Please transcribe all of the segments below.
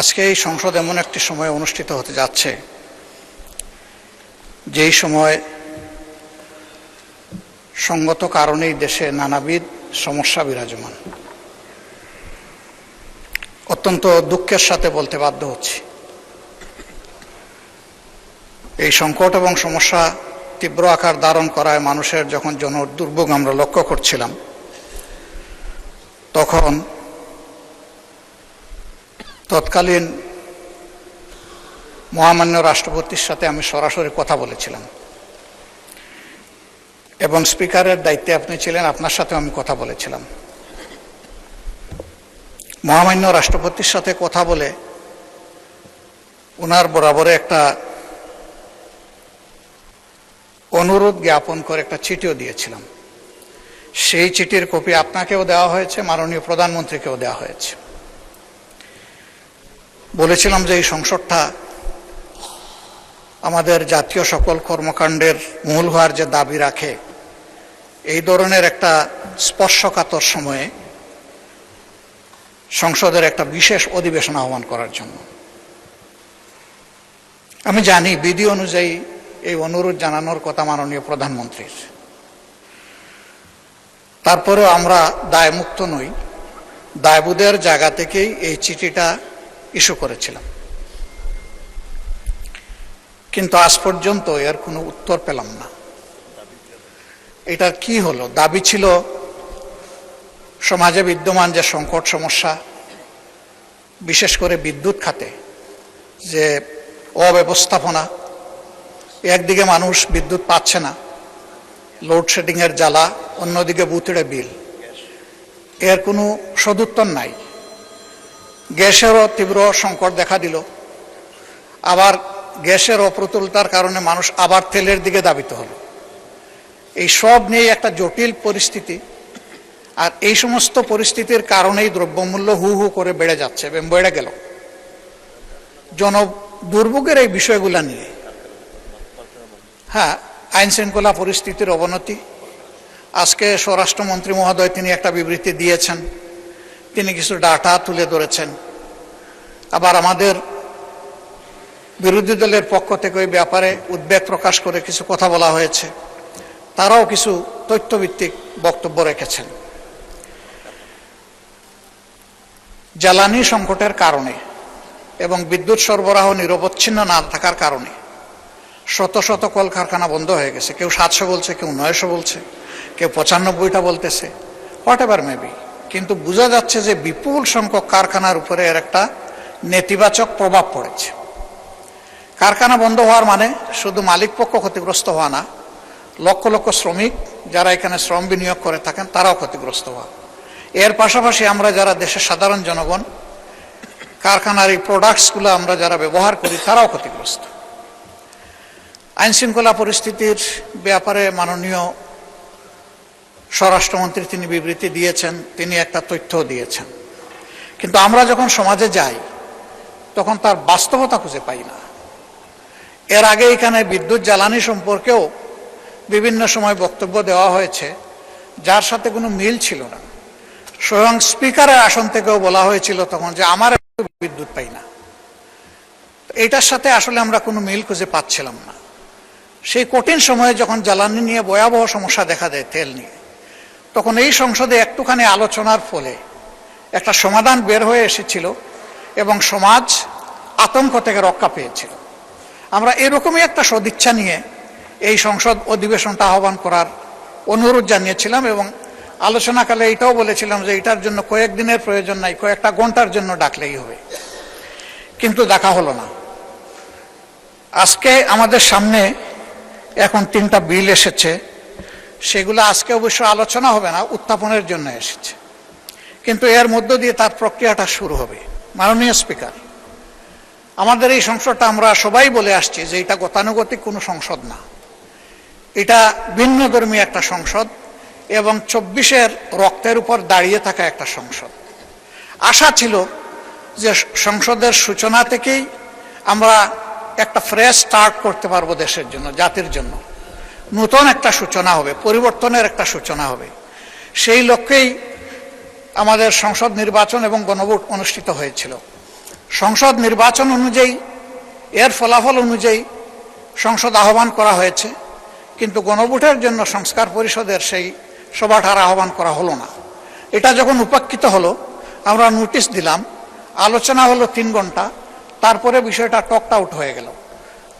আজকে এই সংসদ এমন একটি সময় অনুষ্ঠিত হতে যাচ্ছে যেই সময় সঙ্গত কারণেই দেশে নানাবিধ সমস্যা বিরাজমান। অত্যন্ত দুঃখের সাথে বলতে বাধ্য হচ্ছি, এই সংকট এবং সমস্যা তীব্র আকার ধারণ করায় মানুষের যখন জনদুর্ভোগ আমরা লক্ষ্য করছিলাম, তখন তৎকালীন মহামান্য রাষ্ট্রপতির সাথে আমি সরাসরি কথা বলেছিলাম এবং স্পিকারের দায়িত্বে আপনি ছিলেন, আপনার সাথেও আমি কথা বলেছিলাম। মহামান্য রাষ্ট্রপতির সাথে কথা বলে ওনার বরাবরে একটা অনুরোধ জ্ঞাপন করে একটা চিঠিও দিয়েছিলাম। সেই চিঠির কপি আপনাকেও দেওয়া হয়েছে, মাননীয় প্রধানমন্ত্রীকেও দেওয়া হয়েছে। বলেছিলাম যে এই সংসদটা আমাদের জাতীয় সকল কর্মকাণ্ডের মূল হওয়ার যে দাবি রাখে, এই ধরনের একটা স্পর্শকাতর সময়ে সংসদের একটা বিশেষ অধিবেশন আহ্বান করার জন্য। আমি জানি বিধি অনুযায়ী এই অনুরোধ জানানোর কথা মাননীয় প্রধানমন্ত্রীর, তারপরেও আমরা দায়মুক্ত নই, দায়বোধের জায়গা থেকেই এই চিঠিটা ইস্যু করেছিলাম। কিন্তু আজ পর্যন্ত এর কোনো উত্তর পেলাম না। এটার কি হলো? দাবি ছিল সমাজে বিদ্যমান যে সংকট সমস্যা, বিশেষ করে বিদ্যুৎ খাতে যে অব্যবস্থাপনা, একদিকে মানুষ বিদ্যুৎ পাচ্ছে না, লোডশেডিংয়ের জ্বালা, অন্যদিকে বুথড়ে বিল, এর কোনো সদুত্তর নাই। গ্যাসেরও তীব্র সংকট দেখা দিল, আবার গ্যাসের অপ্রতুলতার কারণে মানুষ আবার তেলের দিকে ধাবিত হলো। এই সব নিয়ে একটা জটিল পরিস্থিতি, আর এই সমস্ত পরিস্থিতির কারণেই দ্রব্যমূল্য হু হু করে বেড়ে যাচ্ছে এবং বেড়ে গেল। দুর্ভোগের এই বিষয়গুলো নিয়ে আইন শৃঙ্খলা পরিস্থিতির অবনতি, আজকে স্বরাষ্ট্রমন্ত্রী মহোদয় তিনি একটা বিবৃতি দিয়েছেন, তিনি কিছু ডাটা তুলে ধরেছেন। আবার আমাদের বিরোধী দলের পক্ষ থেকে ওই ব্যাপারে উদ্বেগ প্রকাশ করে কিছু কথা বলা হয়েছে, তারাও কিছু তথ্যভিত্তিক বক্তব্য রেখেছেন। জ্বালানি সংকটের কারণে এবং বিদ্যুৎ সরবরাহ নিরবচ্ছিন্ন না থাকার কারণে শত শত কলকারখানা বন্ধ হয়ে গেছে। কেউ 700 বলছে, কেউ 900 বলছে, কেউ 95টা বলতেছে, হোয়াট এভার মেবি। কিন্তু বোঝা যাচ্ছে যে বিপুল সংখ্যক কারখানার উপরে এর একটা নেতিবাচক প্রভাব পড়েছে। কারখানা বন্ধ হওয়ার মানে শুধু মালিক পক্ষ ক্ষতিগ্রস্ত হওয়া না, লক্ষ লক্ষ শ্রমিক যারা এখানে শ্রম বিনিয়োগ করে থাকেন তারাও ক্ষতিগ্রস্ত হওয়া। এর পাশাপাশি আমরা যারা দেশের সাধারণ জনগণ, কারখানার এই প্রোডাক্টসগুলো আমরা যারা ব্যবহার করি তারাও ক্ষতিগ্রস্ত। আইন শৃঙ্খলা পরিস্থিতির ব্যাপারে মাননীয় স্বরাষ্ট্রমন্ত্রী তিনি বিবৃতি দিয়েছেন, তিনি একটা তথ্য দিয়েছেন, কিন্তু আমরা যখন সমাজে যাই তখন তার বাস্তবতা খুঁজে পাই না। এর আগে এখানে বিদ্যুৎ জ্বালানি সম্পর্কেও বিভিন্ন সময় বক্তব্য দেওয়া হয়েছে যার সাথে কোনো মিল ছিল না। স্বয়ং স্পিকারের আসন থেকেও বলা হয়েছিল তখন যে আমার বিদ্যুৎ পাই না। এটার সাথে আসলে আমরা কোনো মিল খুঁজে পাচ্ছিলাম না। সেই কঠিন সময়ে যখন জ্বালানি নিয়ে ভয়াবহ সমস্যা দেখা দেয়, তেল নিয়ে, তখন এই সংসদে একটুখানি আলোচনার ফলে একটা সমাধান বের হয়ে এসেছিল এবং সমাজ আতঙ্ক থেকে রক্ষা পেয়েছিল। আমরা এরকমই একটা সদিচ্ছা নিয়ে এই সংসদ অধিবেশনটা আহ্বান করার অনুরোধ জানিয়েছিলাম এবং আলোচনাকালে এটাও বলেছিলাম যে এটার জন্য কয়েকদিনের প্রয়োজন নাই, কয়েকটা ঘন্টার জন্য ডাকলেই হবে। কিন্তু দেখা হলো না। আজকে আমাদের সামনে এখন 3টা বিল এসেছে, সেগুলো আজকে অবশ্য আলোচনা হবে না, উত্থাপনের জন্য এসেছে, কিন্তু এর মধ্য দিয়ে তার প্রক্রিয়াটা শুরু হবে। মাননীয় স্পিকার, আমাদের এই সংসদটা আমরা সবাই বলে আসছি যে এটা গতানুগতিক কোনো সংসদ না, এটা ভিন্নধর্মী একটা সংসদ এবং 24-এর রক্তের উপর দাঁড়িয়ে থাকা একটা সংসদ। আশা ছিল যে সংসদের সূচনা থেকেই আমরা একটা ফ্রেশ স্টার্ট করতে পারবো, দেশের জন্য, জাতির জন্য নতুন একটা সূচনা হবে, পরিবর্তনের একটা সূচনা হবে। সেই লক্ষ্যেই আমাদের সংসদ নির্বাচন এবং গণভোট অনুষ্ঠিত হয়েছিল। সংসদ নির্বাচন অনুযায়ী এর ফলাফল অনুযায়ী সংসদ আহ্বান করা হয়েছে, কিন্তু গণভোটের জন্য সংস্কার পরিষদের সেই সভাটার আহ্বান করা হলো না। এটা যখন উপেক্ষিত হলো, আমরা নোটিশ দিলাম, আলোচনা হলো 3 ঘন্টা, তারপরে বিষয়টা টকড আউট হয়ে গেল।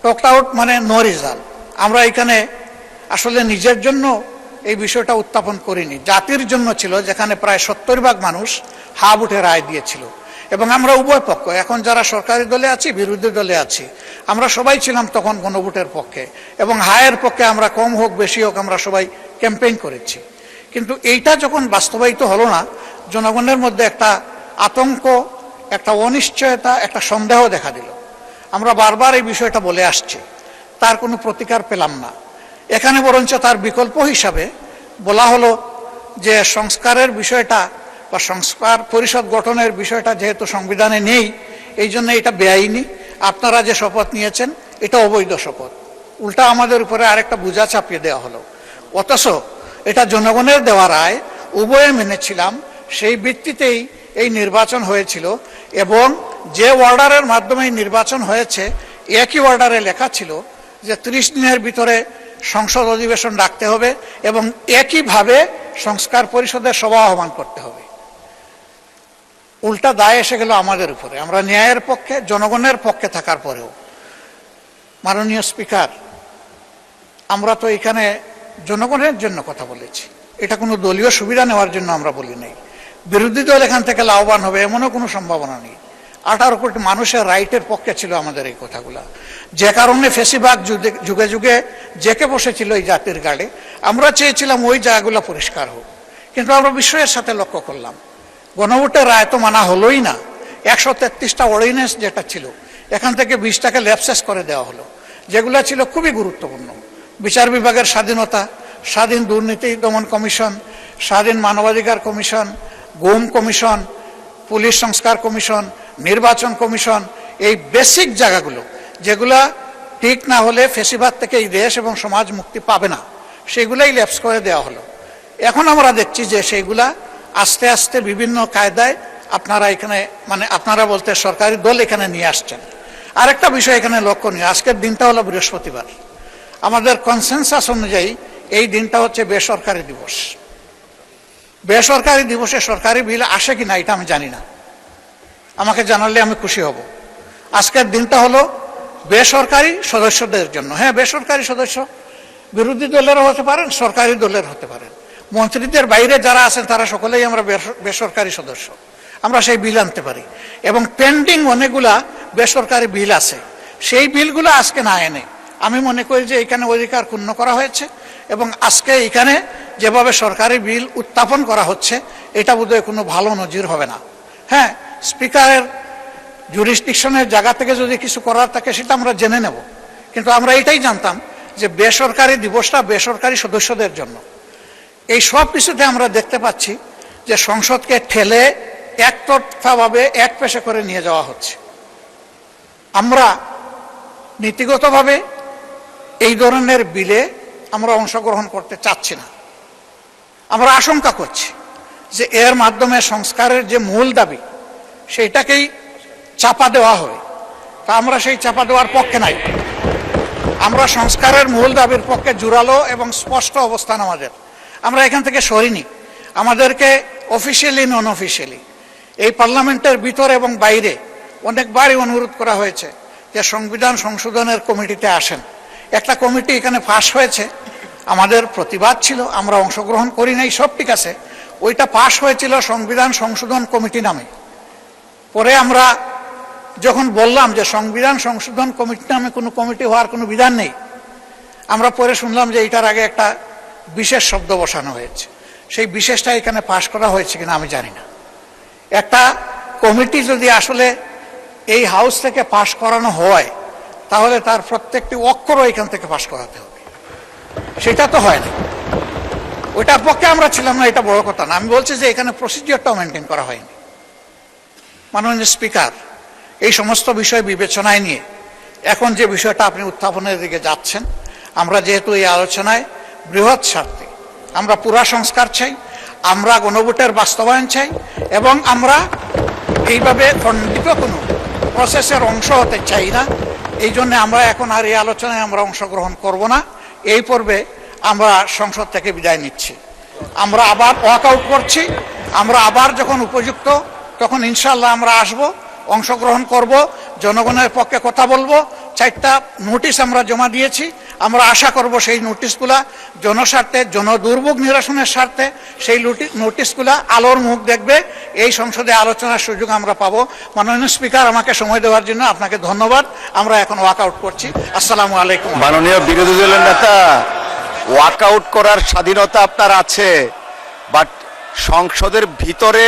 টকড আউট মানে নো রেজাল্ট। আমরা এখানে আসলে নিজের জন্য এই বিষয়টা উত্থাপন করিনি, জাতির জন্য ছিল, যেখানে প্রায় 70% মানুষ হা ভোটে রায় দিয়েছিল। এবং আমরা উভয় পক্ষ, এখন যারা সরকারি দলে আছি, বিরোধী দলে আছি, আমরা সবাই ছিলাম তখন গণভোটের পক্ষে, এবং হায়ের পক্ষে আমরা কম হোক বেশি হোক আমরা সবাই ক্যাম্পেইন করেছি। কিন্তু এইটা যখন বাস্তবায়িত হলো না, জনগণের মধ্যে একটা আতঙ্ক, একটা অনিশ্চয়তা, একটা সন্দেহ দেখা দিল। আমরা বারবার এই বিষয়টা বলে আসছি, তার কোনো প্রতিকার পেলাম না। এখানে বরঞ্চ তার বিকল্প হিসাবে বলা হলো যে সংস্কারের বিষয়টা বা সংস্কার পরিষদ গঠনের বিষয়টা যেহেতু সংবিধানে নেই, এই জন্য এটা বেআইনি, আপনারা যে শপথ নিয়েছেন এটা অবৈধ শপথ। উল্টা আমাদের উপরে আরেকটা বোঝা চাপিয়ে দেওয়া হলো। অথচ এটা জনগণের দেওয়া রায়, উভয়ে মেনেছিলাম, সেই ভিত্তিতেই এই নির্বাচন হয়েছিল। এবং যে অর্ডারের মাধ্যমে নির্বাচন হয়েছে, একই অর্ডারে লেখা ছিল যে 30 দিনের ভিতরে সংসদ অধিবেশন ডাকতে হবে এবং একইভাবে সংস্কার পরিষদের সভা আহ্বান করতে হবে। উল্টা দায় এসে গেল আমাদের উপরে। আমরা ন্যায়ের পক্ষে, জনগণের পক্ষে থাকার পরেও, মাননীয় স্পিকার, আমরা তো এখানে জনগণের জন্য কথা বলেছি, এটা কোনো দলীয় সুবিধা নেওয়ার জন্য আমরা বলি নাই। বিরোধী দল এখান থেকে লাভবান হবে এমনও কোনো সম্ভাবনা নেই। 18 কোটি মানুষের রাইটের পক্ষে ছিল আমাদের এই কথাগুলা, যে কারণে ফেসিবাদ যুগে যুগে জেকে বসেছিল এই জাতির গাড়ে। আমরা চেয়েছিলাম ওই জায়গাগুলো পরিষ্কার হোক, কিন্তু আমরা বিস্ময়ের সাথে লক্ষ্য করলাম গণভোটের রায় তো মানা হলোই না। 133টা অর্ডিন্যান্স যেটা ছিল, এখান থেকে 20টাকে ল্যাপসেস করে দেওয়া হলো, যেগুলো ছিল খুবই গুরুত্বপূর্ণ। বিচার বিভাগের স্বাধীনতা, স্বাধীন দুর্নীতি দমন কমিশন, স্বাধীন মানবাধিকার কমিশন, গুম কমিশন, পুলিশ সংস্কার কমিশন, নির্বাচন কমিশন, এই বেসিক জায়গাগুলো যেগুলা ঠিক না হলে ফেসিবাদ থেকে এই দেশ এবং সমাজ মুক্তি পাবে না, সেগুলাই ল্যাপস করে দেওয়া হলো। এখন আমরা দেখছি যে সেইগুলা আস্তে আস্তে বিভিন্ন কায়দায় আপনারা এখানে, মানে আপনারা বলতে সরকারি দল এখানে নিয়ে আসছেন। আরেকটা বিষয় এখানে লক্ষণীয়, আজকের দিনটা হলো বৃহস্পতিবার। আমাদের কনসেনসাস অনুযায়ী এই দিনটা হচ্ছে বেসরকারি দিবস। বেসরকারি দিবসে সরকারি বিল আসে কিনা এটা আমি জানি না, আমাকে জানালে আমি খুশি হব। আজকের দিনটা হলো বেসরকারি সদস্যদের জন্য। হ্যাঁ, বেসরকারি সদস্য বিরোধী দলেরও হতে পারেন, সরকারি দলের হতে পারেন, মন্ত্রীদের বাইরে যারা আছেন তারা সকলেই আমরা বেসরকারি সদস্য। আমরা সেই বিল আনতে পারি, এবং পেন্ডিং অনেকগুলা বেসরকারি বিল আছে, সেই বিলগুলো আজকে না এনে আমি মনে করি যে এখানে অধিকার ক্ষুণ্ণ করা হয়েছে। এবং আজকে এখানে যেভাবে সরকারি বিল উত্থাপন করা হচ্ছে, এটা বোধহয় কোনো ভালো নজির হবে না। হ্যাঁ, স্পিকারের জুরিসডিকশনের জায়গা থেকে যদি কিছু করার থাকে সেটা আমরা জেনে নেব, কিন্তু আমরা এটাই জানতাম যে বেসরকারি দিবসটা বেসরকারি সদস্যদের জন্য। এই সব কিছুতে আমরা দেখতে পাচ্ছি যে সংসদকে ঠেলে একতরফাভাবে এক পেশে করে নিয়ে যাওয়া হচ্ছে। আমরা নীতিগতভাবে এই ধরনের বিলে আমরা অংশগ্রহণ করতে চাচ্ছি না। আমরা আশঙ্কা করছি যে এর মাধ্যমে সংস্কারের যে মূল দাবি সেইটাকেই চাপা দেওয়া হবে। তা আমরা সেই চাপা দেওয়ার পক্ষে নাই। আমরা সংস্কারের মূল দাবির পক্ষে জোরালো এবং স্পষ্ট অবস্থান আমাদের। আমরা এখান থেকে সরিনি। আমাদেরকে অফিসিয়ালি নন অফিসিয়ালি এই পার্লামেন্টের ভিতরে এবং বাইরে অনেকবারই অনুরোধ করা হয়েছে যে সংবিধান সংশোধনের কমিটিতে আসেন। একটা কমিটি এখানে পাশ হয়েছে, আমাদের প্রতিবাদ ছিল, আমরা অংশগ্রহণ করি নাই, সব ঠিক আছে। ওইটা পাশ হয়েছিল সংবিধান সংশোধন কমিটি নামে। পরে আমরা যখন বললাম যে সংবিধান সংশোধন কমিটি নামে কোনো কমিটি হওয়ার কোনো বিধান নেই, আমরা পরে শুনলাম যে এটার আগে একটা বিশেষ শব্দ বসানো হয়েছে। সেই বিশেষটা এখানে পাশ করা হয়েছে কিনা আমি জানি না। একটা কমিটি যদি আসলে এই হাউস থেকে পাশ করানো হয়, তাহলে তার প্রত্যেকটি অক্ষরও এখান থেকে পাশ করাতে হবে। সেটা তো হয় না, ওইটার পক্ষে আমরা ছিলাম না, এটা বড় কথা না। আমি বলছি যে এখানে প্রসিডিওরটাও মেনটেন করা হয়নি। মাননীয় স্পিকার, এই সমস্ত বিষয় বিবেচনায় নিয়ে এখন যে বিষয়টা আপনি উত্থাপনের দিকে যাচ্ছেন, আমরা যেহেতু এই আলোচনায় বৃহৎ স্বার্থে আমরা পুরা সংস্কার চাই, আমরা গণভোটের বাস্তবায়ন চাই, এবং আমরা এইভাবে খণ্ডিত কোনো প্রসেসের অংশ হতে চাই না। এই জন্য আমরা এখন আর এই আলোচনায় আমরা অংশগ্রহণ করব না। এই পর্বে আমরা সংসদ থেকে বিদায় নিচ্ছি। আমরা আবার ওয়াকআউট করছি। আমরা আবার যখন উপযুক্ত তখন ইনশাআল্লাহ আমরা আসব, অংশগ্রহণ করব, জনগণের পক্ষে কথা বলবো। 4টা নোটিশ আমরা জমা দিয়েছি। আমরা আশা করব সেই নোটিশগুলা জনস্বার্থে, জনদুর্ভোগ নিরসনের স্বার্থে সেই নোটিশগুলা আলোর মুখ দেখবে। এই সংসদে আলোচনার সুযোগ আমরা পাবো। মাননীয় স্পিকার, আমাকে সময় দেওয়ার জন্য আপনাকে ধন্যবাদ। আমরা এখন ওয়াকআউট করছি। আসসালামু আলাইকুম। মাননীয় বিরোধী দলের নেতা, ওয়াকআউট করার স্বাধীনতা আপনার আছে, বাট সংসদের ভিতরে